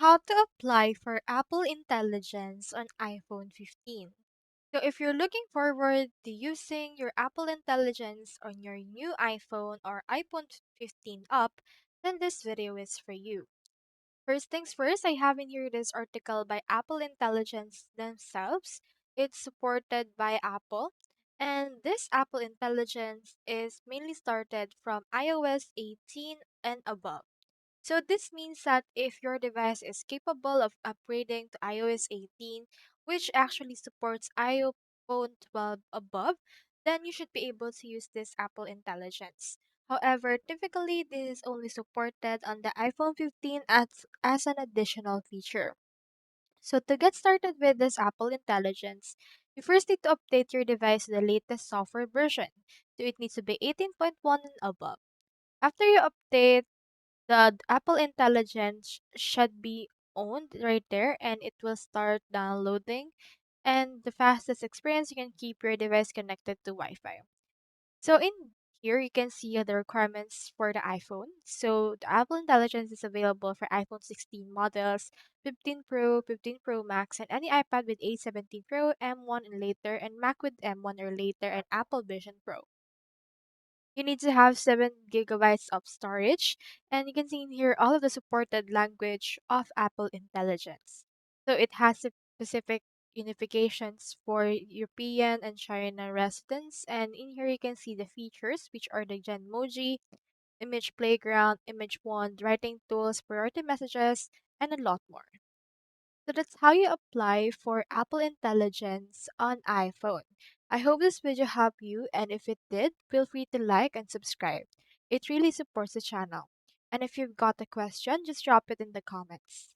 How to apply for Apple Intelligence on iPhone 15. So, if you're looking forward to using your Apple Intelligence on your new iPhone or iPhone 15 up, then this video is for you. First things first, I have in here this article by Apple Intelligence themselves. It's supported by Apple, and this Apple Intelligence is mainly started from iOS 18 and above. So this means that if your device is capable of upgrading to iOS 18, which actually supports iPhone 12 above, then you should be able to use this Apple Intelligence. However, typically this is only supported on the iPhone 15 as an additional feature. So to get started with this Apple Intelligence, you first need to update your device to the latest software version. So it needs to be 18.1 and above. After you update, the Apple Intelligence should be owned right there and it will start downloading. And the fastest experience, you can keep your device connected to Wi Fi. So, in here, you can see the requirements for the iPhone. So, the Apple Intelligence is available for iPhone 16 models, 15 Pro, 15 Pro Max, and any iPad with A17 Pro, M1 and later, and Mac with M1 or later, and Apple Vision Pro. You need to have 7 gigabytes of storage, and you can see in here all of the supported language of Apple Intelligence. So it has specific unifications for European and China residents, and in here you can see the features, which are the Genmoji, Image Playground, Image Wand, writing tools, priority messages, and a lot more. So that's how you apply for Apple Intelligence on iPhone. I hope this video helped you, and if it did, feel free to like and subscribe. It really supports the channel. And if you've got a question, just drop it in the comments.